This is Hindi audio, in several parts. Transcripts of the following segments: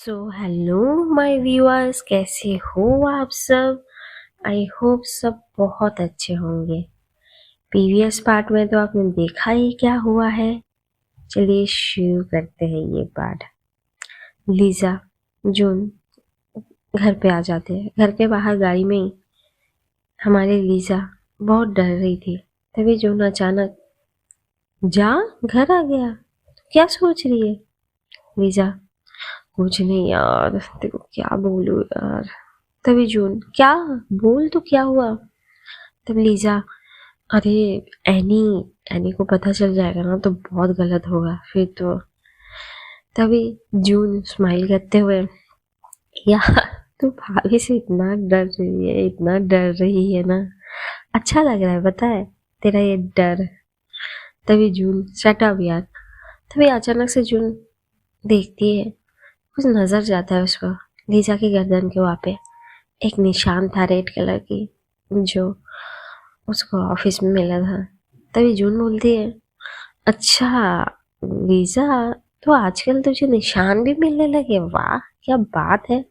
हेलो माय व्यूअर्स, कैसे हो आप सब। आई होप सब बहुत अच्छे होंगे। प्रीवियस पार्ट में तो आपने देखा ही क्या हुआ है। चलिए शुरू करते हैं ये पार्ट। लीजा, जून घर पे आ जाते हैं। घर के बाहर गाड़ी में ही हमारी लीजा बहुत डर रही थी। तभी जून अचानक, जा घर आ गया, क्या सोच रही है। लीजा, कुछ नहीं यार, तेको क्या बोलूं यार। तभी जून, क्या बोल, तो क्या हुआ। तब लीजा, अरे एनी एनी को पता चल जाएगा ना तो बहुत गलत होगा फिर तो। तभी जून स्माइल करते हुए, यार तू भाभी से इतना डर रही है, इतना डर रही है ना, अच्छा लग रहा है पता है तेरा ये डर। तभी जून, शट अप यार। तभी अचानक से जून देखती है, कुछ नजर जाता है उसको। लीजा की गर्दन के वहाँ पे एक निशान था रेड कलर की, जो उसको ऑफिस में मिला था। तभी जून बोलती है, अच्छा लीजा, तो आजकल तुझे निशान भी मिलने लगे, वाह क्या बात है।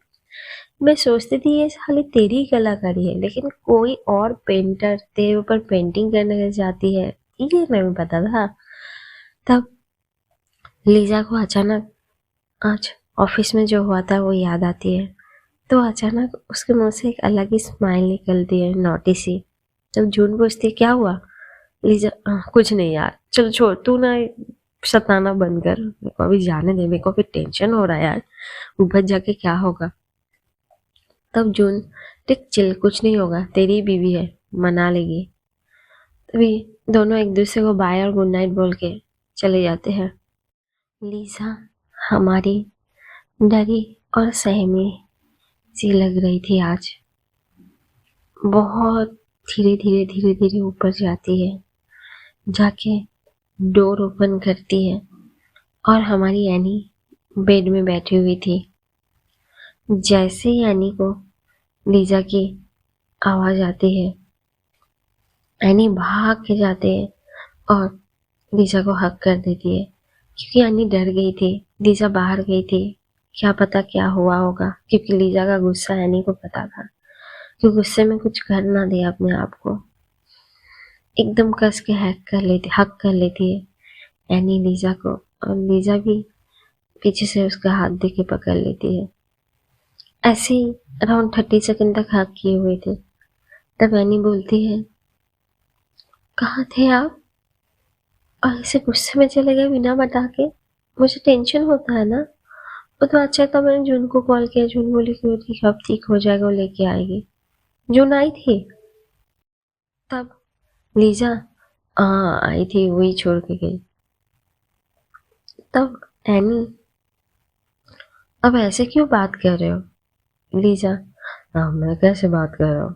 मैं सोचती थी ये खाली तेरी कलाकारी है, लेकिन कोई और पेंटर तेरे ऊपर पेंटिंग करने लग जाती है, ये मैं भी पता था। तब लीजा को अचानक आज ऑफिस में जो हुआ था वो याद आती है। तो अचानक उसके मुंह से एक अलग ही स्माइल निकलती है, नोटी सी। जब जून पूछती है क्या हुआ, लीजा, कुछ नहीं यार, चल छोड़, तू ना सताना बंद कर, मेरे को अभी जाने दे, मेरे को अभी टेंशन हो रहा है यार, ऊपर जाके क्या होगा। तब जून, टिक चिल, कुछ नहीं होगा, तेरी बीवी है, मना लेगी। तभी दोनों एक दूसरे को बाय और गुड नाइट बोल के चले जाते हैं। लीजा हमारी डरी और सहमी सी लग रही थी आज। बहुत धीरे धीरे ऊपर जाती है, जाके डोर ओपन करती है और हमारी एनी बेड में बैठी हुई थी। जैसे ही एनी को लीजा की आवाज आती है, एनी भाग के जाते हैं और लीजा को हक कर देती है, क्योंकि एनी डर गई थी। लीजा बाहर गई थी, क्या पता क्या हुआ होगा, क्योंकि लीजा का गुस्सा एनी को पता था कि गुस्से में कुछ कर ना दे अपने आप को। एकदम कस के हक कर लेती है एनी लीजा को, और लीजा भी पीछे से उसका हाथ दे के पकड़ लेती है। ऐसे ही अराउंड 30 सेकंड तक हक किए हुए थे। तब एनी बोलती है, कहाँ थे आप, और ऐसे गुस्से में चले गए बिना बता के। मुझे टेंशन होता है ना। वो तो अच्छा था, मैंने जून को कॉल किया, जून बोली कि वो ठीक, अब ठीक हो जाएगा, वो लेके आएगी। जून आई थी तब। लीजा, हाँ आई थी, वही छोड़ के गई। तब एनी, अब ऐसे क्यों बात कर रहे हो। लीजा, हाँ मैं कैसे बात कर रहा हूँ,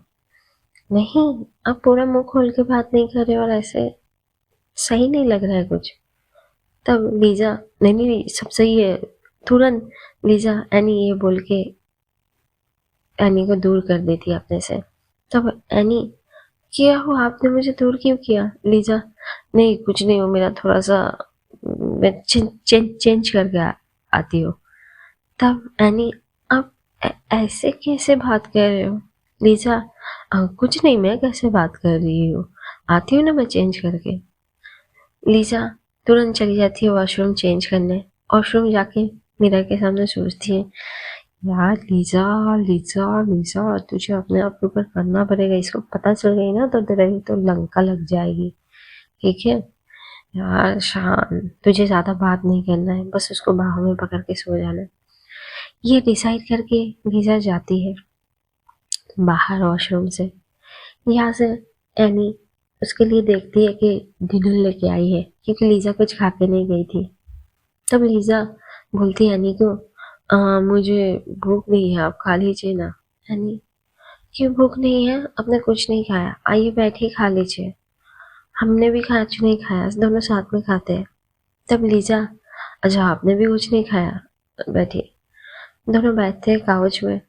नहीं, अब पूरा मुंह खोल के बात नहीं कर रहे और ऐसे सही नहीं लग रहा है कुछ। तब लीजा, नहीं नहीं सब सही है। तुरंत लीजा एनी ये बोल के एनी को दूर कर देती है अपने से। तब एनी, क्या हो, आपने मुझे दूर क्यों किया। लीजा, नहीं कुछ नहीं, हो मेरा थोड़ा सा, मैं चेंज करके आती हूँ। तब एनी, आप ऐसे कैसे बात कर रहे हो। लीजा, कुछ नहीं, मैं कैसे बात कर रही हूँ, आती हूँ ना मैं चेंज करके। लीजा तुरंत चली जाती है वॉशरूम चेंज करने। वॉशरूम जाके मिरर के सामने सोचती है, यार लीजा, लीजा लीजा, तुझे अपने आप के ऊपर करना पड़ेगा, इसको पता चल गई ना तो तेरे तो लंका लग जाएगी, ठीक है। यार शान, तुझे ज्यादा बात नहीं करना है, बस उसको बाहों में पकड़ के सो जाना है। ये डिसाइड करके लीजा जाती है बाहर वॉशरूम से। यहाँ से एनी उसके लिए देखती है कि डिनर लेके आई है, क्योंकि लीजा कुछ खा के नहीं गई थी। तब लीजा बोलती है एनी को, मुझे भूख नहीं है, आप खा लीजिए ना। एनी, क्यों भूख नहीं है, आपने कुछ नहीं खाया, आइए बैठिए खा लीजिए। हमने भी कुछ नहीं खाया, दोनों साथ में खाते हैं। तब लीजा, अच्छा आपने भी कुछ नहीं खाया, बैठिए। दोनों बैठते हैं काउच में।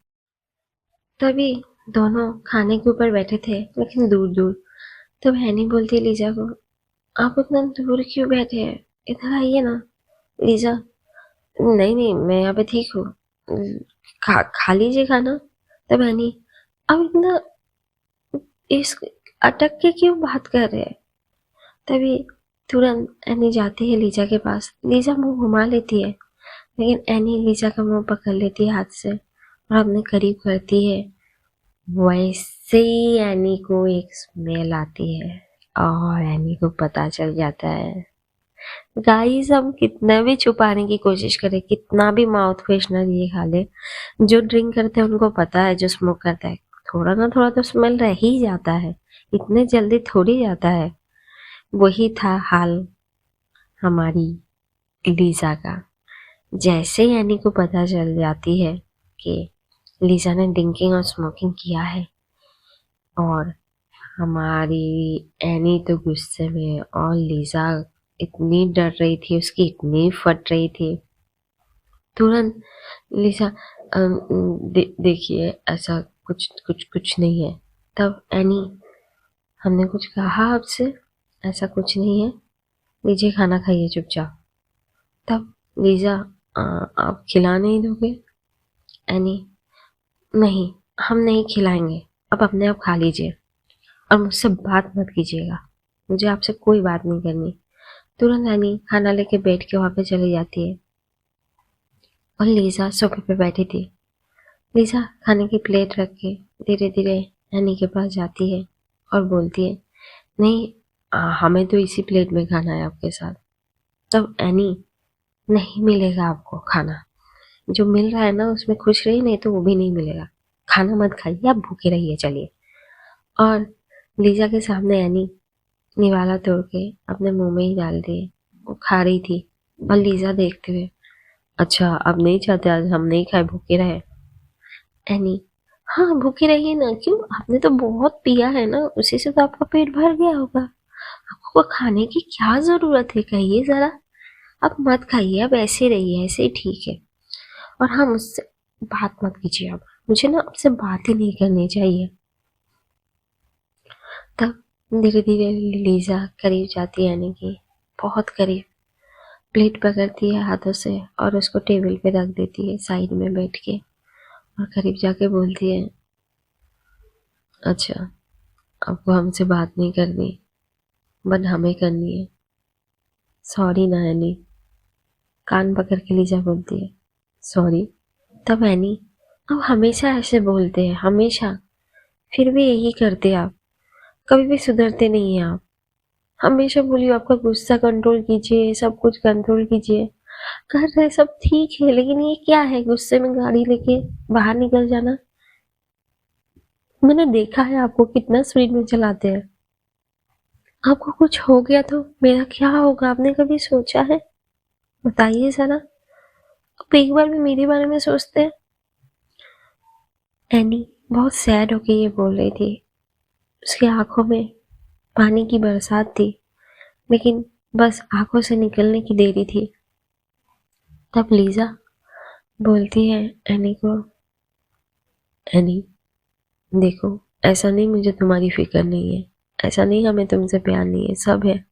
तभी दोनों खाने के ऊपर बैठे थे, लेकिन दूर दूर। तब हैनी बोलती है लीजा को, आप इतना दूर क्यों बैठे हैं, इधर आइए ना। लीजा, नहीं नहीं मैं यहाँ पे ठीक हूँ, खा लीजिए खाना। तब एनी, अब इतना इस अटक के क्यों बात कर रहे हैं? तभी तुरंत एनी जाती है लीजा के पास। लीजा मुंह घुमा लेती है, लेकिन एनी लीजा का मुंह पकड़ लेती है हाथ से और अपने करीब करती है। वैसे ही एनी को एक स्मेल आती है और एनी को पता चल जाता है। गाइस, हम कितना भी छुपाने की कोशिश करें, कितना भी माउथ फ्रेशनर ये खा ले, जो ड्रिंक करते हैं उनको पता है, जो स्मोक करता है थोड़ा ना थोड़ा तो स्मेल रह ही जाता है, इतने जल्दी थोड़ी जाता है। वही था हाल हमारी लीजा का। जैसे ही एनी को पता चल जाती है कि लीजा ने ड्रिंकिंग और स्मोकिंग किया है, और हमारी एनी तो गुस्से में और लीजा इतनी डर रही थी, उसकी इतनी फट रही थी। तुरंत लीजा देखिए ऐसा कुछ कुछ कुछ नहीं है। तब एनी, हमने कुछ कहा आपसे? ऐसा कुछ नहीं है, लीजिए खाना खाइए चुपचाप। तब लीजा, आप खिला नहीं दोगे? एनी, नहीं, हम नहीं खिलाएंगे, अब अपने आप खा लीजिए और मुझसे बात मत कीजिएगा, मुझे आपसे कोई बात नहीं करनी। तुरंत एनी खाना लेके बैठ के वहां पे चली जाती है और लीजा सोफे पे बैठी थी। लीजा खाने की प्लेट रख के धीरे धीरे एनी के पास जाती है और बोलती है, नहीं, हमें तो इसी प्लेट में खाना है आपके साथ। तब एनी, नहीं मिलेगा आपको खाना, जो मिल रहा है ना उसमें खुश रहिए, नहीं तो वो भी नहीं मिलेगा। खाना मत खाइए, आप भूखे रहिए, चलिए। और लीजा के सामने एनी निवाला तोड़ के अपने मुंह में ही डाल दिए। वो खा रही थी और लीजा देखते हुए, अच्छा अब नहीं चाहते आज हम नहीं खाए, भूखे रहे? एनी, हाँ भूखे रहिए ना, क्यों, आपने तो बहुत पिया है ना, उसी से तो आपका पेट भर गया होगा, आपको खाने की क्या जरूरत है, कहिए जरा। आप मत खाइए, आप ऐसे रहिए, ऐसे ही ठीक है। और हाँ, मुझसे बात मत कीजिए, आप, मुझे ना आपसे बात ही नहीं करनी चाहिए। तब धीरे धीरे लीजा करीब जाती है एनी की, बहुत करीब, प्लेट पकड़ती है हाथों से और उसको टेबल पे रख देती है साइड में बैठ के, और करीब जाके बोलती है, अच्छा आपको हमसे बात नहीं करनी, बट हमें करनी है, सॉरी ना एनी। कान पकड़ के लीजा बोलती है, सॉरी। तब एनी, अब हमेशा ऐसे बोलते हैं, हमेशा, फिर भी यही करते आप, कभी भी सुधरते नहीं हैं आप। हमेशा बोलिए आपका गुस्सा कंट्रोल कीजिए, सब कुछ कंट्रोल कीजिए, कर रहे सब ठीक है, लेकिन ये क्या है गुस्से में गाड़ी लेके बाहर निकल जाना? मैंने देखा है आपको कितना स्पीड में चलाते हैं, आपको कुछ हो गया तो मेरा क्या होगा, आपने कभी सोचा है? बताइए जरा, आप एक बार भी मेरे बारे में सोचते हैं? एनी बहुत सैड होके ये बोल रही थी, उसकी आंखों में पानी की बरसात थी, लेकिन बस आंखों से निकलने की देरी थी। तब लीजा बोलती है एनी को, एनी देखो, ऐसा नहीं मुझे तुम्हारी फिक्र नहीं है, ऐसा नहीं हमें तुमसे प्यार नहीं है, सब है।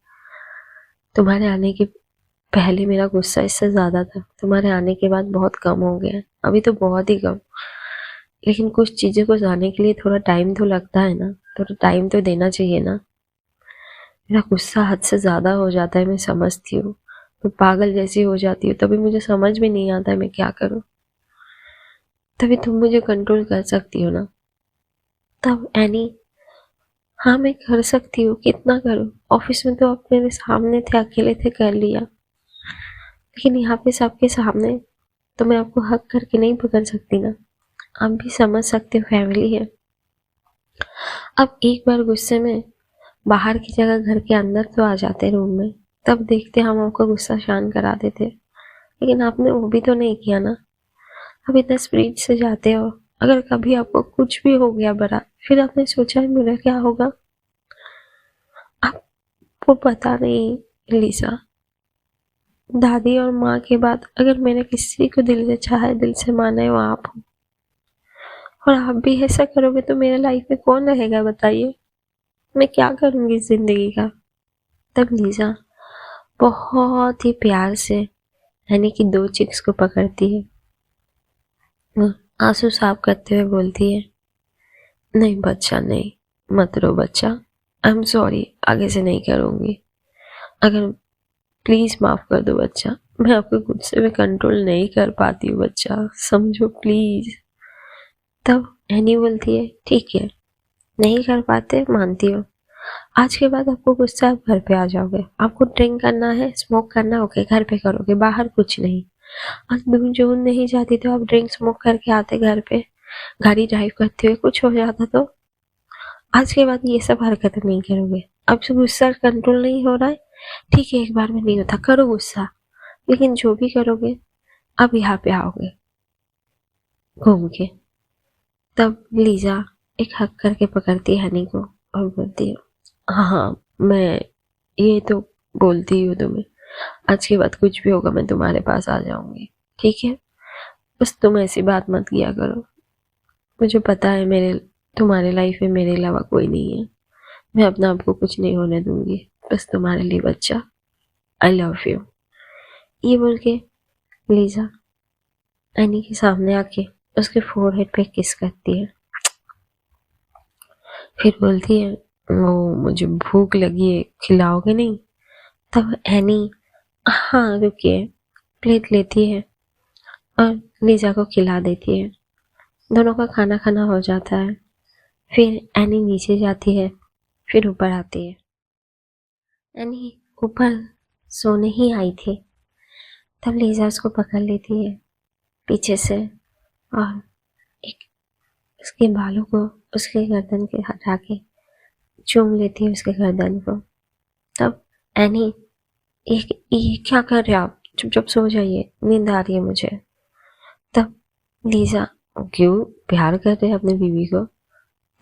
तुम्हारे आने के पहले मेरा गुस्सा इससे ज्यादा था, तुम्हारे आने के बाद बहुत कम हो गया, अभी तो बहुत ही कम, लेकिन कुछ चीजें को जाने के लिए थोड़ा टाइम तो लगता है ना, थोड़ा टाइम तो देना चाहिए ना। मेरा गुस्सा हद से ज्यादा हो जाता है, मैं समझती हूँ, मैं पागल जैसी हो जाती हूँ, तभी मुझे समझ में नहीं आता है मैं क्या करूँ, तभी तुम मुझे कंट्रोल कर सकती हो ना। तब एनी, हाँ मैं कर सकती हूँ, कितना करूँ, ऑफिस में तो आप मेरे सामने थे, अकेले थे, कर लिया, लेकिन यहाँ पे सबके सामने तो मैं आपको हक करके नहीं पकड़ सकती ना, आप भी समझ सकते हो, फैमिली है। अब एक बार गुस्से में बाहर की जगह घर के अंदर तो आ जाते रूम में, तब देखते हम आपका गुस्सा शांत करा देते, लेकिन आपने वो भी तो नहीं किया ना, अब इतना स्पीड से जाते हो, अगर कभी आपको कुछ भी हो गया बड़ा, फिर आपने सोचा है मेरा क्या होगा? आपको पता नहीं लीजा, दादी और माँ के बाद अगर मैंने किसी को दिल से चाहा है, दिल से माना है, वो आप हो, और आप भी ऐसा करोगे तो मेरे लाइफ में कौन रहेगा बताइए, मैं क्या करूंगी इस जिंदगी का? तब लीजा बहुत ही प्यार से हनी की दो चिक्स को पकड़ती है वो आंसू साफ करते हुए बोलती है, नहीं बच्चा नहीं, मत रो बच्चा, आई एम सॉरी, आगे से नहीं करूँगी। अगर प्लीज़ माफ़ कर दो बच्चा, मैं आपके गुस्से में कंट्रोल नहीं कर पाती हूँ बच्चा, समझो प्लीज़। तब एनी बोलती है, ठीक है, नहीं कर पाते मानती हूँ, आज के बाद आपको गुस्सा, आप घर पे आ जाओगे, आपको ड्रिंक करना है, स्मोक करना, ओके घर पे करोगे, बाहर कुछ नहीं। आज जून नहीं जाती तो आप ड्रिंक स्मोक करके आते घर पे, गाड़ी ड्राइव करते हुए कुछ हो जाता तो। आज के बाद ये सब हरकतें नहीं करोगे। अब से गुस्सा कंट्रोल नहीं हो रहा है, ठीक है, एक बार में नहीं होता, करो गुस्सा, लेकिन जो भी करोगे अब यहाँ पे आओगे घूम के। तब लीजा एक हक करके पकड़ती है हनी को और बोलती है, हाँ हाँ, मैं ये तो बोलती हूँ तुम्हें, आज के बाद कुछ भी होगा मैं तुम्हारे पास आ जाऊंगी, ठीक है, बस तुम ऐसी बात मत किया करो, मुझे पता है मेरे तुम्हारे लाइफ में मेरे अलावा कोई नहीं है, मैं अपना आपको कुछ नहीं होने दूंगी, बस तुम्हारे लिए बच्चा, आई लव यू। ये बोल के लीजा एनी के सामने आके उसके फोरहेड पे किस करती है, फिर बोलती है, वो मुझे भूख लगी है, खिलाओगे नहीं। तब एनी, हाँ रुकिए, प्लेट लेती है और लीजा को खिला देती है। दोनों का खाना खाना हो जाता है। फिर एनी नीचे जाती है, फिर ऊपर आती है। एनी ऊपर सोने ही आई थी, तब लीजा उसको पकड़ लेती है पीछे से और एक उसके बालों को उसके गर्दन के हटा के चूम लेती है उसके गर्दन को। तब एनी, ये क्या कर रहे हो आप, चुप चुप सो जाइए, नींद आ रही है मुझे। तब लीजा, क्यों, प्यार कर रहे हैं अपने बीवी को।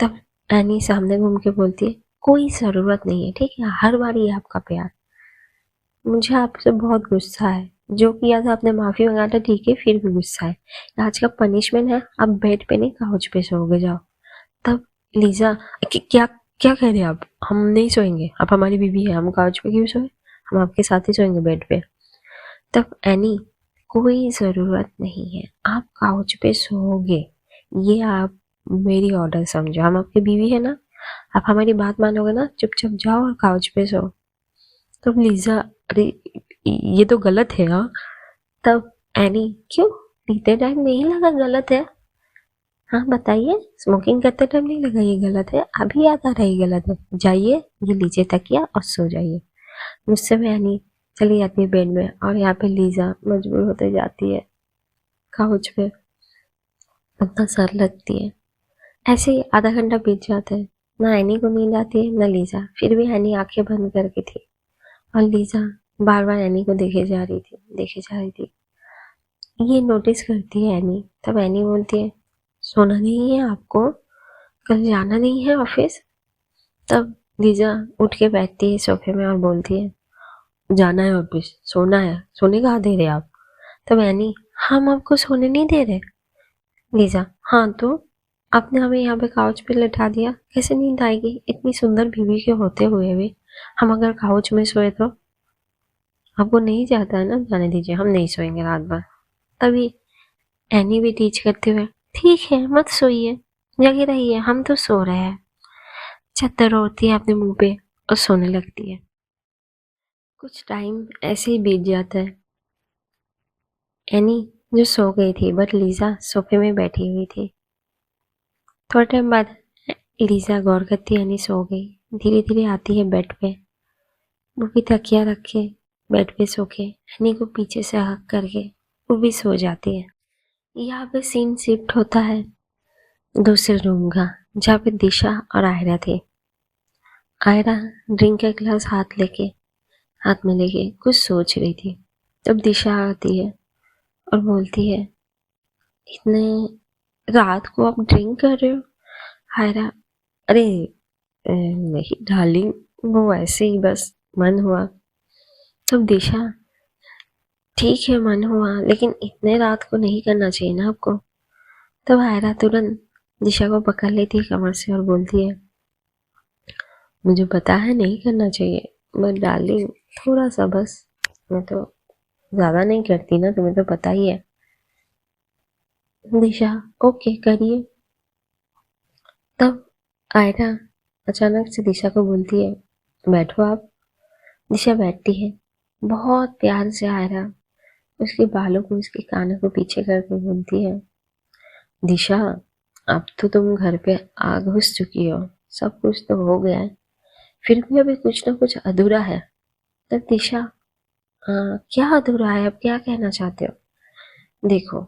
तब एनी सामने घूम के बोलती है, कोई ज़रूरत नहीं है, ठीक है, हर बार ये आपका प्यार, मुझे आपसे बहुत गुस्सा है, जो किया था आपने माफ़ी मांगा था, ठीक है, फिर भी गुस्सा है, आज का पनिशमेंट है, आप बेड पे नहीं काउच पे सोओगे, जाओ। तब लीजा, क्या क्या कह रहे हैं आप, हम नहीं सोएंगे, आप हमारी बीवी है, हम काउच पे क्यों सोए, हम आपके साथ ही सोएंगे बेड पे। तब एनी, कोई ज़रूरत नहीं है, आप काउच पे सोओगे, ये आप मेरी ऑर्डर समझो, हम आपकी बीवी है ना, आप हमारी बात मानोगे ना, चुपचाप जाओ और काउच पे सो। तब लीजा, अरे ये तो गलत है हाँ। तब एनी, क्यों, पीते टाइम नहीं लगा गलत है, हाँ बताइए, स्मोकिंग करते टाइम नहीं लगा ये गलत है, अभी याद आ रहा है ये गलत है, जाइए ये लीजिए तकिया और सो जाइए। मुझसे में एनी चली जाती है बेड में और यहाँ पे लीजा मजबूर होते जाती है काउच पे, अपना सर लगती है। ऐसे ही आधा घंटा बीत जाता है, ना एनी को नींद आती है ना लीजा, फिर भी एनी आंखें बंद करके थी और लीजा बार बार एनी को देखे जा रही थी। ये नोटिस करती है एनी। तब एनी बोलती है, सोना नहीं है आपको, कल जाना नहीं है ऑफिस। तब लीजा उठ के बैठती है सोफे में और बोलती है, जाना है ऑफिस, सोना है, सोने कहाँ दे रहे आप। तब एनी, हम आपको सोने नहीं दे रहे। लीजा, हाँ तो आपने हमें यहाँ पे काउच पे लेटा दिया, कैसे नींद आएगी, इतनी सुंदर बीवी के होते हुए भी हम अगर काउच में सोए तो। आपको नहीं जाता है ना, जाने दीजिए, हम नहीं सोएंगे रात भर। तभी एनी भी टीच करते हुए, ठीक है मत सोइए, जगे रहिए, हम तो सो रहे हैं। चद्दर ओढ़ती है अपने मुंह पे और सोने लगती है। कुछ टाइम ऐसे ही बीत जाता है। एनी जो सो गई थी, बट लीजा सोफे में बैठी हुई थी। थोड़ा टाइम बाद लीजा गौर करती है एनी सो गई, धीरे धीरे आती है बेड पे, वो भी तकिया रखे बेड पे सो के एनी को पीछे से हक करके वो भी सो जाती है। यहाँ पे सीन शिफ्ट होता है दूसरे रूम का, जहाँ पे दिशा और आयरा थे। आयरा ड्रिंक का गिलास हाथ में लेके कुछ सोच रही थी। तब दिशा आती है और बोलती है, इतने रात को आप ड्रिंक कर रहे हो। आयरा, अरे नहीं डार्लिंग, वो ऐसे ही बस मन हुआ। तब दिशा, ठीक है मन हुआ, लेकिन इतने रात को नहीं करना चाहिए ना आपको। तब आयरा तुरंत दिशा को पकड़ लेती है कमर से और बोलती है, मुझे पता है नहीं करना चाहिए, बट डार्लिंग थोड़ा सा बस, मैं तो ज़्यादा नहीं करती ना, तुम्हें तो पता ही है। दिशा ओके करिए। तब आयरा अचानक से दिशा को बोलती है, बैठो आप। दिशा बैठती है। बहुत प्यार से आयरा उसके बालों को उसके कानों को पीछे करके बोलती है, दिशा अब तो तुम घर पे आ घुस चुकी हो, सब कुछ तो हो गया है, फिर भी अभी कुछ ना कुछ अधूरा है। तब दिशा, क्या अधूरा है, अब क्या कहना चाहते हो? देखो,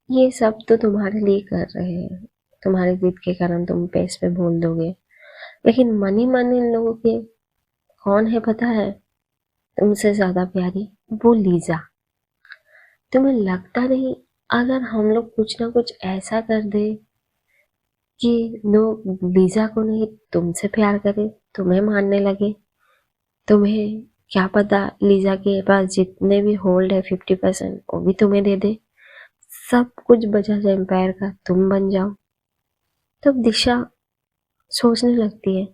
ये सब तो तुम्हारे लिए कर रहे हैं, तुम्हारे जिद के कारण तुम पे इस पे बोल दोगे, लेकिन मन ही मन इन लोगों के कौन है पता है? तुमसे ज्यादा प्यारी वो लीजा। तुम्हें लगता नहीं अगर हम लोग कुछ ना कुछ ऐसा कर दे कि लोग लीजा को नहीं तुमसे प्यार करे, तुम्हें मानने लगे, तुम्हें क्या पता लीजा के पास जितने भी होल्ड है 50% वो भी तुम्हें दे दे, सब कुछ बजाज एम्पायर का तुम बन जाओ। तब दिशा सोचने लगती है,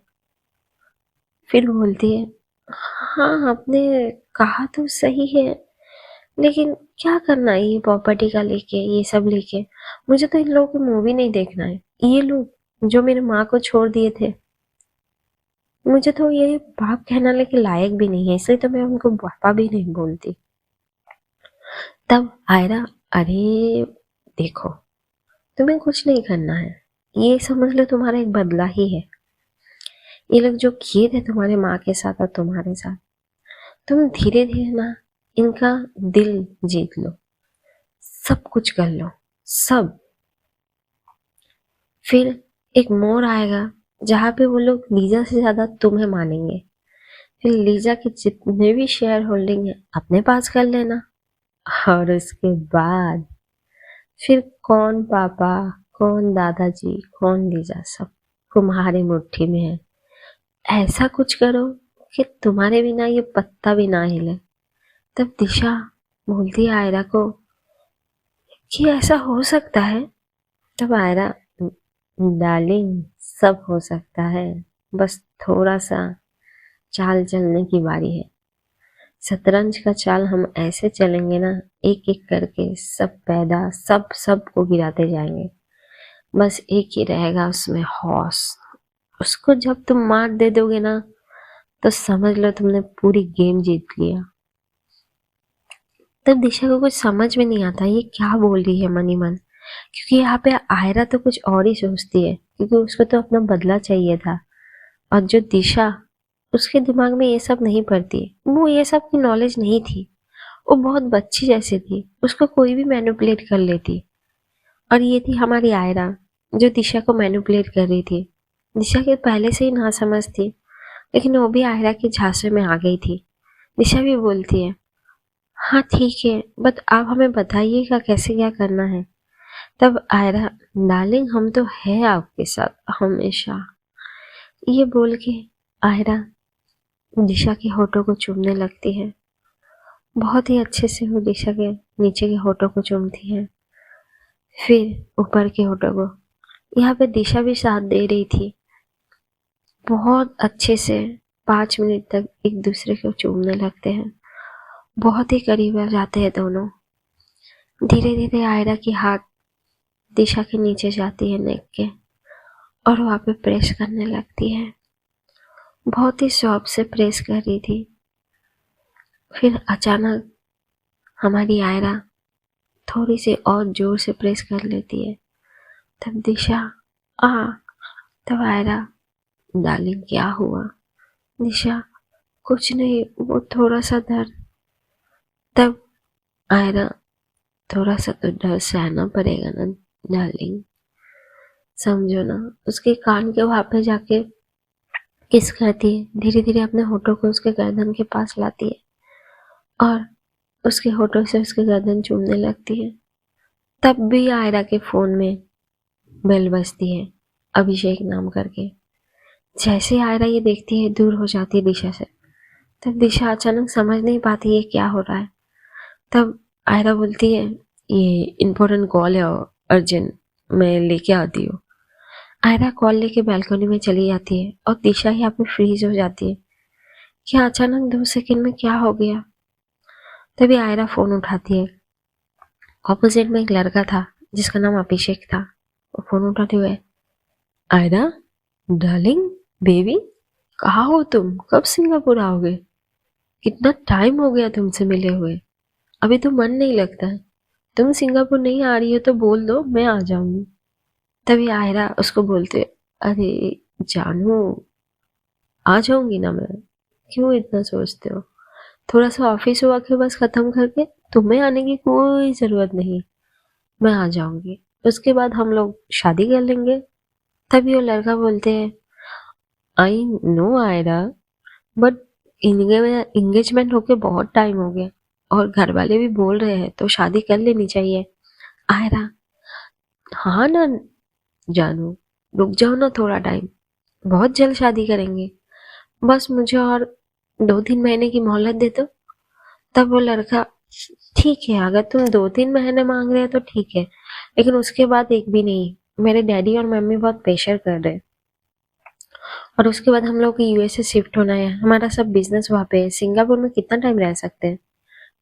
फिर बोलती है, हाँ आपने कहा तो सही है, लेकिन क्या करना है ये प्रॉपर्टी का लेके, ये सब लेके? मुझे तो इन लोगों की मूवी नहीं देखना है। ये लोग जो मेरे माँ को छोड़ दिए थे, मुझे तो ये बाप कहलाने के लायक भी नहीं है, इसलिए तो मैं उनको पापा भी नहीं बोलती। तब आयरा, अरे देखो, तुम्हें कुछ नहीं करना है, ये समझ लो तुम्हारा एक बदला ही है। ये लोग जो किए थे तुम्हारे माँ के साथ और तुम्हारे साथ, तुम धीरे धीरे ना इनका दिल जीत लो, सब कुछ कर लो, सब। फिर एक मोड़ आएगा जहाँ पे वो लोग लीजा से ज्यादा तुम्हें मानेंगे, फिर लीजा के जितने भी शेयर होल्डिंग है अपने पास कर लेना, और उसके बाद फिर कौन पापा, कौन दादाजी, कौन लीजा, सब तुम्हारी मुट्ठी में है। ऐसा कुछ करो कि तुम्हारे बिना ये पत्ता भी ना हिले। तब दिशा बोलती है आयरा को कि ऐसा हो सकता है। तब आयरा, डार्लिंग सब हो सकता है, बस थोड़ा सा चाल चलने की बारी है। शतरंज का चाल हम ऐसे चलेंगे ना, एक एक करके सब पैदा सब सबको गिराते जाएंगे, बस एक ही रहेगा उसमें हौस। उसको जब तुम मार दे दोगे ना, तो समझ लो तुमने पूरी गेम जीत लिया। तब दिशा को कुछ समझ में नहीं आता ये क्या बोल रही है मन ही मन, क्योंकि यहाँ पे आयरा तो कुछ और ही सोचती है, क्योंकि उसको तो अपना बदला चाहिए था। और जो दिशा, उसके दिमाग में ये सब नहीं पड़ती, वो ये सब की नॉलेज नहीं थी, वो बहुत बच्ची जैसी थी, उसको कोई भी मैनिपुलेट कर लेती। और ये थी हमारी आयरा जो दिशा को मैनिपुलेट कर रही थी। दिशा के पहले से ही ना समझ थी, लेकिन वो भी आयरा के झांसे में आ गई थी। दिशा भी बोलती है, हाँ ठीक है, बट आप हमें बताइएगा कैसे क्या करना है। तब आयरा, डार्लिंग हम तो है आपके साथ हमेशा। ये बोल के आयरा दिशा के होठों को चूमने लगती है। बहुत ही अच्छे से वो दिशा के नीचे के होठों को चूमती है, फिर ऊपर के होठों को। यहाँ पे दिशा भी साथ दे रही थी। बहुत अच्छे से 5 मिनट तक एक दूसरे को चूमने लगते हैं, बहुत ही करीब आ जाते हैं दोनों। धीरे धीरे आयरा की हाथ दिशा के नीचे जाती है नेक के, और वहाँ पे प्रेस करने लगती है, बहुत ही शौक से प्रेस कर रही थी। फिर अचानक हमारी आयरा थोड़ी सी और जोर से प्रेस कर लेती है। तब दिशा, आ तब आयरा, डार्लिंग क्या हुआ? दिशा, कुछ नहीं, वो थोड़ा सा दर्द। तब आयरा, थोड़ा सा तो डर सहना पड़ेगा ना डार्लिंग, समझो ना। उसके कान के वहां पे जाके किस करती है, धीरे धीरे अपने होठों को उसके गर्दन के पास लाती है और उसके होठों से उसके गर्दन चूमने लगती है। तब भी आयरा के फोन में बेल बजती है, अभिषेक नाम करके। जैसे आयरा ये देखती है, दूर हो जाती है दिशा से। तब दिशा अचानक समझ नहीं पाती ये क्या हो रहा है। तब आयरा बोलती है, ये इम्पोर्टेंट कॉल है अर्जेंट, मैं लेके आती हूँ। आयरा कॉल लेके बालकनी में चली जाती है और दिशा यहाँ पे फ्रीज हो जाती है कि अचानक 2 सेकंड में क्या हो गया। तभी आयरा फोन उठाती है। ऑपोजिट में एक लड़का था जिसका नाम अभिषेक था, वो फ़ोन उठाते हुए, आयरा डार्लिंग, बेबी, कहाँ हो तुम? कब सिंगापुर आओगे? कितना टाइम हो गया तुमसे मिले हुए, अभी तो मन नहीं लगता है। तुम सिंगापुर नहीं आ रही हो तो बोल दो, मैं आ जाऊंगी। तभी आयरा उसको बोलते, अरे जानू, आ जाऊंगी ना मैं, क्यों इतना सोचते हो? थोड़ा सा ऑफिस हुआ के बस खत्म करके तुम्हें आने की कोई जरूरत नहीं, मैं आ जाऊंगी। उसके बाद हम लोग शादी कर लेंगे। तभी वो लड़का बोलते हैं, I know Aira, but engagement होके बहुत टाइम हो गया और घर वाले भी बोल रहे हैं तो शादी कर लेनी चाहिए। आयरा, हाँ ना जानू, रुक जाओ ना थोड़ा टाइम, बहुत जल्द शादी करेंगे, बस मुझे और 2-3 महीने की मोहलत दे दो। तब वो लड़का, ठीक है, अगर तुम 2-3 महीने मांग रहे हो तो ठीक है, लेकिन उसके बाद एक भी नहीं, मेरे डैडी और मम्मी बहुत प्रेशर कर रहे हैं और उसके बाद हम लोग को यूएसए शिफ्ट होना है, हमारा सब बिजनेस वहाँ पे है, सिंगापुर में कितना टाइम रह सकते हैं,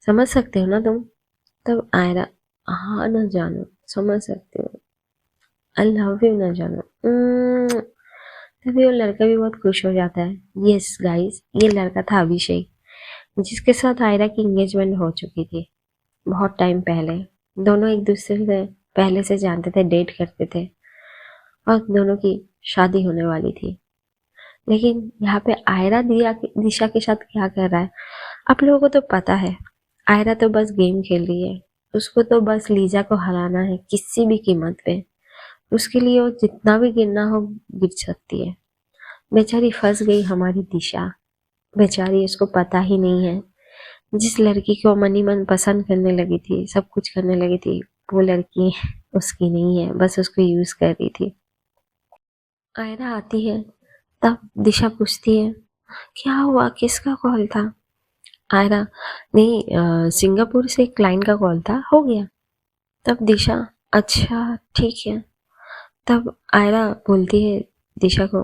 समझ सकते हो ना तुम? तब आयरा, हाँ ना जानू, समझ सकती हो, आई लव यू ना जानू। तभी वो लड़का भी बहुत खुश हो जाता है। यस गाइस, ये लड़का था अभिषेक, जिसके साथ आयरा की एंगेजमेंट हो चुकी थी बहुत टाइम पहले। दोनों एक दूसरे से पहले से जानते थे, डेट करते थे और दोनों की शादी होने वाली थी। लेकिन यहाँ पे आयरा दिशा के साथ क्या कर रहा है, आप लोगों को तो पता है। आयरा तो बस गेम खेल रही है, उसको तो बस लीजा को हराना है किसी भी कीमत पे। उसके लिए वो जितना भी गिरना हो गिर सकती है। बेचारी फंस गई हमारी दिशा, बेचारी, उसको पता ही नहीं है। जिस लड़की को मन ही मन पसंद करने लगी थी, सब कुछ करने लगी थी, वो लड़की उसकी नहीं है, बस उसको यूज कर रही थी। आयरा आती है, तब दिशा पूछती है, क्या हुआ, किसका कॉल था? आयरा, नहीं, सिंगापुर से एक क्लाइंट का कॉल था, हो गया। तब दिशा, अच्छा ठीक है। तब आयरा बोलती है दिशा को,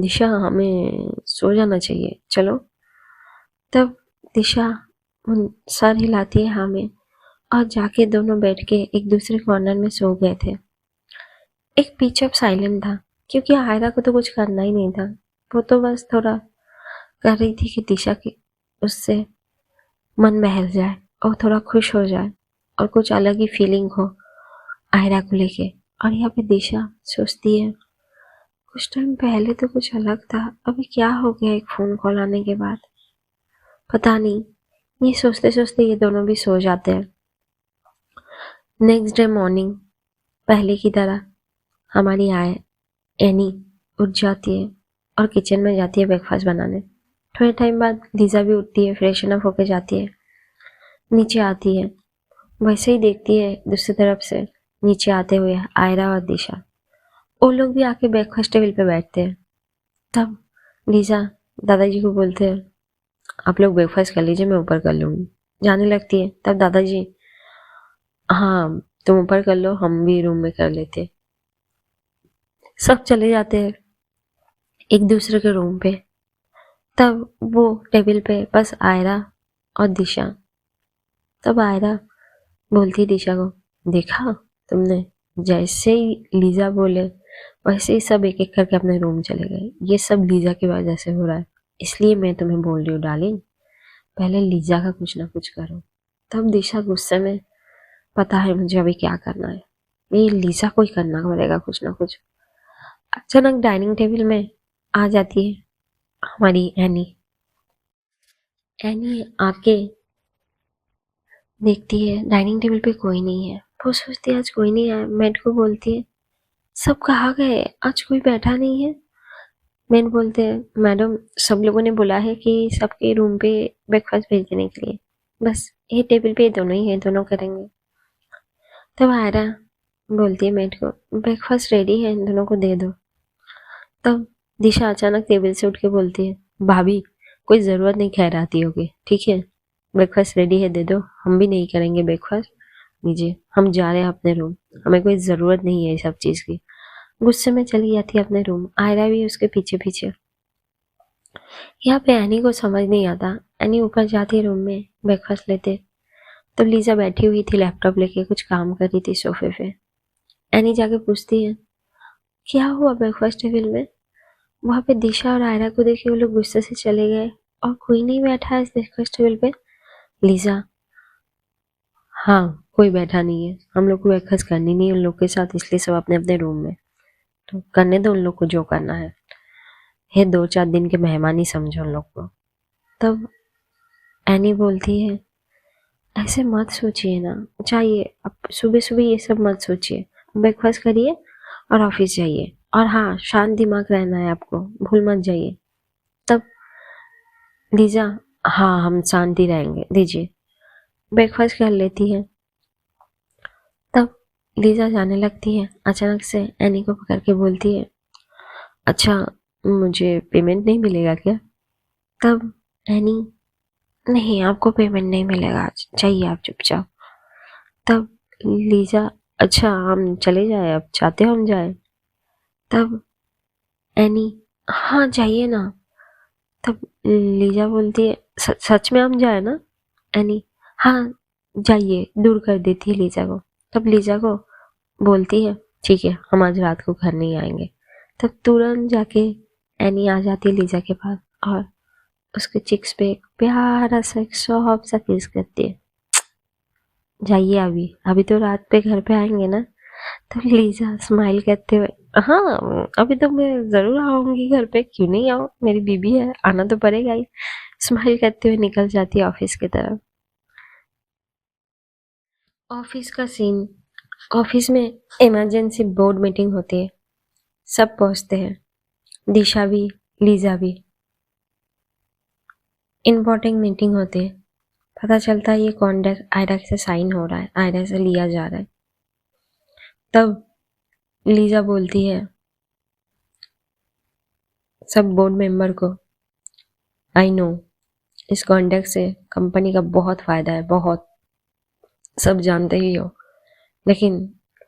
दिशा हमें सो जाना चाहिए, चलो। तब दिशा सर हिलाती है हाँ में, और जाके दोनों बैठ के एक दूसरे कॉर्नर में सो गए थे। एक पिच अप साइलेंट था, क्योंकि आयरा को तो कुछ करना ही नहीं था, वो तो बस थोड़ा कर रही थी कि दिशा की उससे मन बहल जाए और थोड़ा खुश हो जाए और कुछ अलग ही फीलिंग हो आयरा को लेके। और यहाँ पे दिशा सोचती है, कुछ टाइम पहले तो कुछ अलग था, अभी क्या हो गया एक फोन कॉल आने के बाद, पता नहीं। ये सोचते सोचते ये दोनों भी सो जाते हैं। नेक्स्ट डे मॉर्निंग पहले की तरह हमारी एनी उठ जाती है और किचन में जाती है ब्रेकफास्ट बनाने। थोड़े टाइम बाद लीजा भी उठती है, फ्रेशन अप होके जाती है, नीचे आती है, वैसे ही देखती है दूसरी तरफ से नीचे आते हुए आयरा और दिशा। वो लोग भी आके ब्रेकफास्ट टेबल पे बैठते हैं। तब लीजा दादाजी को बोलते हैं, आप लोग ब्रेकफास्ट कर लीजिए, मैं ऊपर कर लूंगी। जाने लगती है। तब दादाजी, हाँ तुम ऊपर कर लो, हम भी रूम में कर लेते। सब चले जाते हैं एक दूसरे के रूम पे। तब वो टेबल पे बस आयरा और दिशा। तब आयरा बोलती दिशा को, देखा तुमने, जैसे ही लीजा बोले वैसे ही सब एक एक करके अपने रूम चले गए। ये सब लीजा की वजह से हो रहा है, इसलिए मैं तुम्हें बोल रही हूँ डार्लिंग, पहले लीजा का कुछ ना कुछ करो। तब दिशा गुस्से में, पता है मुझे अभी क्या करना है, ये लीजा को ही करना पड़ेगा कुछ ना कुछ। अचानक डाइनिंग टेबल में आ जाती है हमारी एनी। एनी आके देखती है डाइनिंग टेबल पे कोई नहीं है। वो सोचती है आज कोई नहीं है, मेड को बोलती है, सब कहाँ गए, आज कोई बैठा नहीं है। मेड बोलते हैं, मैडम सब लोगों ने बोला है कि सबके रूम पे ब्रेकफास्ट भेज देने के लिए, बस ये टेबल पे दोनों ही है, दोनों करेंगे। तब आयरा बोलती है मेड को, ब्रेकफास्ट रेडी है, इन दोनों को दे दो। तब दिशा अचानक टेबल से उठ के बोलती है, भाभी कोई ज़रूरत नहीं खैराती होगी, ठीक है, ब्रेकफास्ट रेडी है, दे दो, हम भी नहीं करेंगे ब्रेकफास्ट, लीजिए हम जा रहे हैं अपने रूम, हमें कोई ज़रूरत नहीं है ये सब चीज़ की। गुस्से में चली जाती है अपने रूम, आयरा भी उसके पीछे पीछे। यहाँ पे एनी को समझ नहीं आता। एनी ऊपर जाती है रूम में ब्रेकफास्ट लेते, तो लीजा बैठी हुई थी लैपटॉप लेके कुछ काम कर रही थी सोफे पे। एनी जाके पूछती है क्या हुआ ब्रेकफास्ट टेबल में। वहां पे दिशा और आयरा को देखे वो लोग गुस्से से चले गए और कोई नहीं बैठा है इस ब्रेकफास्ट टेबल पे। लीजा, हाँ कोई बैठा नहीं है, हम लोग को ब्रेकफास्ट करनी नहीं है उन लोग के साथ, इसलिए सब अपने अपने रूम में। तो करने दो उन लोग को जो करना है 2-4 दिन के मेहमान ही समझो उन लोग को। तब एनी बोलती है ऐसे मत सोचिए ना, चाहिए अब सुबह सुबह ये सब मत सोचिए, ब्रेकफास्ट करिए और ऑफिस जाइए, और हाँ शांत दिमाग रहना है आपको, भूल मत जाइए। तब लीजा, हाँ हम शांति रहेंगे, दीजिए। ब्रेकफास्ट कर लेती है। तब लीजा जाने लगती है, अचानक से एनी को पकड़ के बोलती है अच्छा मुझे पेमेंट नहीं मिलेगा क्या। तब एनी, नहीं आपको पेमेंट नहीं मिलेगा आज, जाइए आप चुपचाप। तब लीजा, अच्छा हम चले जाए, अब चाहते हो हम जाए। तब एनी, हाँ जाइए ना। तब लीजा बोलती है सच में हम जाए ना। एनी, हाँ जाइए, दूर कर देती है लीजा को। तब लीजा को बोलती है ठीक है हम आज रात को घर नहीं आएंगे। तब तुरंत जाके एनी आ जाती है लीजा के पास और उसके चिक्स पे एक प्यारा सा एक सॉफ्ट सा किस करती है। जाइए अभी, अभी तो रात पे घर पे आएंगे ना। तो लीजा स्माइल करते हुए, हाँ अभी तो मैं जरूर आऊंगी घर पे, क्यों नहीं आऊँ, मेरी बीबी है, आना तो पड़ेगा ही। स्माइल करते हुए निकल जाती है ऑफिस की तरफ। ऑफिस का सीन, ऑफिस में इमरजेंसी बोर्ड मीटिंग होती है, सब पहुंचते हैं, दिशा भी, लीजा भी। इम्पोर्टेंट मीटिंग होती है, पता चलता है ये कॉन्ट्रैक्ट आयरा से साइन हो रहा है, आयरा से लिया जा रहा है। तब लीजा बोलती है सब बोर्ड मेंबर को, आई नो इस कॉन्ट्रैक्ट से कंपनी का बहुत फायदा है, बहुत, सब जानते ही हो, लेकिन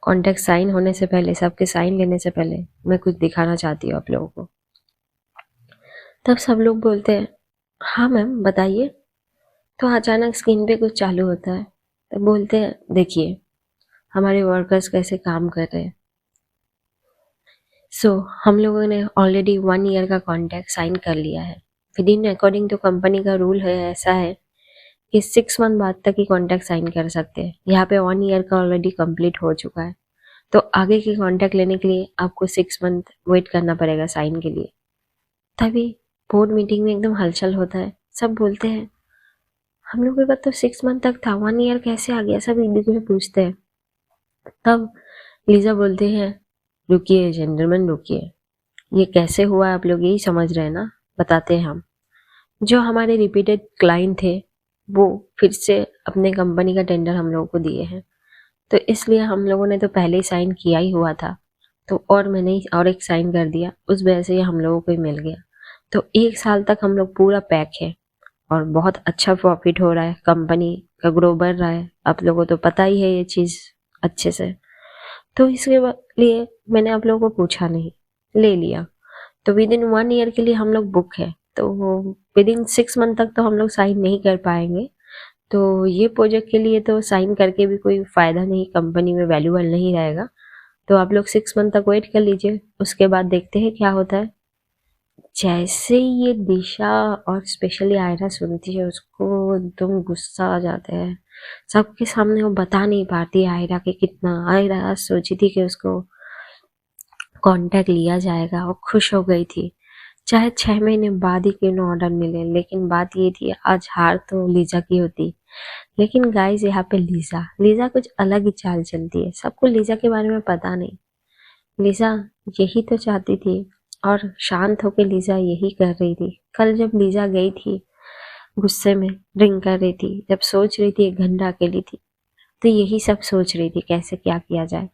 कॉन्ट्रैक्ट साइन होने से पहले, सबके साइन लेने से पहले मैं कुछ दिखाना चाहती हूँ आप लोगों को। तब सब लोग बोलते हैं हाँ मैम बताइए। तो अचानक स्क्रीन पे कुछ चालू होता है, तो बोलते हैं देखिए हमारे वर्कर्स कैसे काम कर रहे हैं। हम लोगों ने ऑलरेडी 1 ईयर का कॉन्ट्रैक्ट साइन कर लिया है। With in according to company का रूल है, ऐसा है कि 6 मंथ बाद तक ही कॉन्ट्रैक्ट साइन कर सकते हैं। यहाँ पे 1 ईयर का ऑलरेडी कंप्लीट हो चुका है, तो आगे की कॉन्ट्रैक्ट लेने के लिए आपको 6 मंथ वेट करना पड़ेगा साइन के लिए। तभी बोर्ड मीटिंग में एकदम हलचल होता है, सब बोलते हैं हम लोग के पास तो 6 मंथ तक था, 1 ईयर कैसे आ गया, सब एक दूसरे से पूछते हैं। तब लीजा बोलते हैं रुकिए जेंटलमैन रुकिए, ये कैसे हुआ आप लोग यही समझ रहे हैं ना, बताते हैं हम। जो हमारे रिपीटेड क्लाइंट थे वो फिर से अपने कंपनी का टेंडर हम लोगों को दिए हैं, तो इसलिए हम लोगों ने तो पहले ही साइन किया ही हुआ था, तो और मैंने और एक साइन कर दिया, उस वजह से ये हम लोगों को ही मिल गया। तो 1 साल तक हम लोग पूरा पैक है और बहुत अच्छा प्रॉफिट हो रहा है, कंपनी का ग्रो बढ़ रहा है, आप लोगों को तो पता ही है ये चीज़ अच्छे से। तो इसके लिए मैंने आप लोगों को पूछा नहीं, ले लिया। तो विद इन 1 ईयर के लिए हम लोग बुक है, तो विद इन 6 मंथ तक तो हम लोग साइन नहीं कर पाएंगे, तो ये प्रोजेक्ट के लिए तो साइन करके भी कोई फायदा नहीं, कंपनी में वैल्यूबल नहीं रहेगा। तो आप लोग 6 मंथ तक वेट कर लीजिए, उसके बाद देखते हैं क्या होता है। जैसे ही ये दिशा और स्पेशली आयरा सुनती है उसको एकदम गुस्सा आ जाता है, सबके सामने वो बता नहीं पाती आयरा के कितना, आयरा सोची थी कि उसको कांटेक्ट लिया जाएगा और खुश हो गई थी, चाहे 6 महीने बाद ही क्यों ना ऑर्डर मिले, लेकिन बात ये थी आज हार तो लीजा की होती। लेकिन गाइस यहाँ पे लीजा लीजा कुछ अलग ही चाल चलती है, सबको लीजा के बारे में पता नहीं। लीजा यही तो चाहती थी और शांत होकर लीजा यही कर रही थी। कल जब लीजा गई थी गुस्से में ड्रिंक कर रही थी, जब सोच रही थी 1 घंटा अकेली थी, तो यही सब सोच रही थी कैसे क्या किया जाए।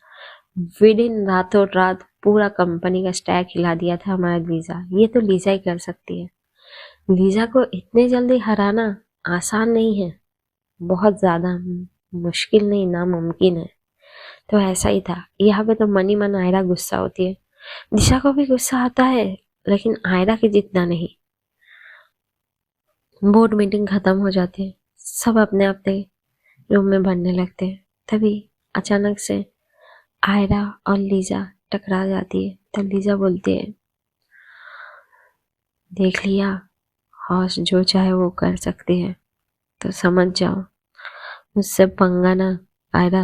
विद इन रातों रात पूरा कंपनी का स्टैक हिला दिया था हमारा लीजा, ये तो लीजा ही कर सकती है। लीजा को इतने जल्दी हराना आसान नहीं है, बहुत ज्यादा मुश्किल नहीं, नामुमकिन है। तो ऐसा ही था, यहाँ पे तो मन ही मन आयरा गुस्सा होती है, दिशा को भी गुस्सा आता है लेकिन आयरा के जितना नहीं। बोर्ड मीटिंग खत्म हो जाती है, सब अपने अपने रूम में भरने लगते हैं। तभी अचानक से आयरा और लीजा टकरा जाती है। तब लीजा बोलती है, देख लिया, हौस जो चाहे वो कर सकती है, तो समझ जाओ मुझसे पंगा ना, आयरा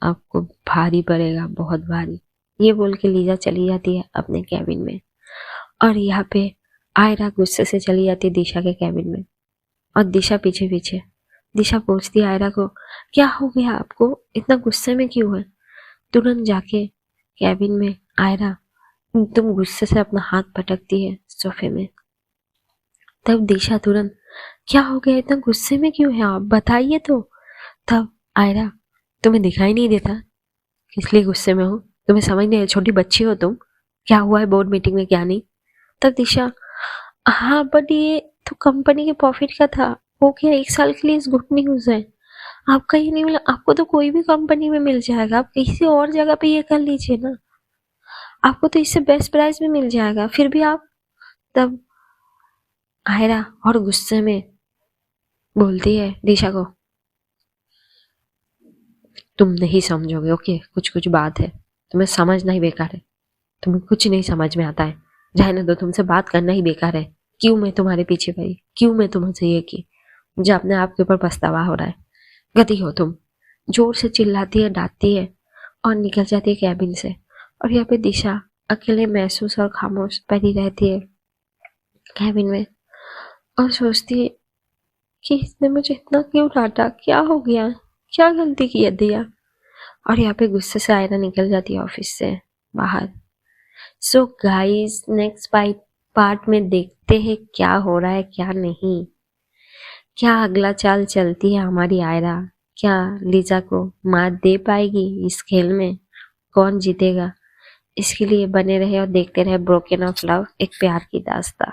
आपको भारी पड़ेगा, बहुत भारी। ये बोल के लीजा चली जाती है अपने कैबिन में। और यहाँ पे आयरा गुस्से से चली जाती है दिशा के कैबिन में, और दिशा पीछे पीछे। दिशा पूछती है आयरा को, क्या हो गया आपको, इतना गुस्से में क्यों है? तुरंत जाके कैबिन में आयरा तुम गुस्से से अपना हाथ पटकती है सोफे में। तब दिशा तुरंत, क्या हो गया, इतना गुस्से में क्यों है आप, बताइए तो। तब आयरा, तुम्हें दिखाई नहीं देता किस लिए गुस्से में हो? तुम्हें समझ नहीं है, छोटी बच्ची हो तुम, क्या हुआ है बोर्ड मीटिंग में क्या नहीं? तब दिशा, हाँ बट ये तो कंपनी के प्रॉफिट का था, वो क्या 1 साल के लिए इस गुड न्यूज है। आपका ये नहीं मिला, आपको तो कोई भी कंपनी में मिल जाएगा, आप किसी और जगह पे ये कर लीजिए ना, आपको तो इससे बेस्ट प्राइस में मिल जाएगा, फिर भी आप। तब आयरा और गुस्से में बोलती है दिशा को, तुम नहीं समझोगे, ओके, कुछ कुछ बात है, तुम्हें समझना ही बेकार है, तुम्हें कुछ नहीं समझ में आता है, रहने दो, तुमसे बात करना ही बेकार है। क्यों मैं तुम्हारे पीछे पड़ी, क्यों मैं तुमसे ये की, मुझे अपने आप के ऊपर पछतावा हो रहा है, गधी हो तुम। जोर से चिल्लाती है, डांटती है और निकल जाती है कैबिन से। और यहाँ पे दिशा अकेले महसूस और खामोश पड़ी रहती है कैबिन में, और सोचती है कि इसने मुझे इतना क्यों डांटा, क्या हो गया, क्या गलती की है दिया। और यहाँ पे गुस्से से आयरा निकल जाती है ऑफिस से बाहर। सो गाइस, नेक्स्ट पार्ट में देखते हैं क्या हो रहा है क्या नहीं, क्या अगला चाल चलती है हमारी आयरा, क्या लीजा को मात दे पाएगी इस खेल में, कौन जीतेगा। इसके लिए बने रहे और देखते रहे ब्रोकन ऑफ लव, एक प्यार की दास्तां।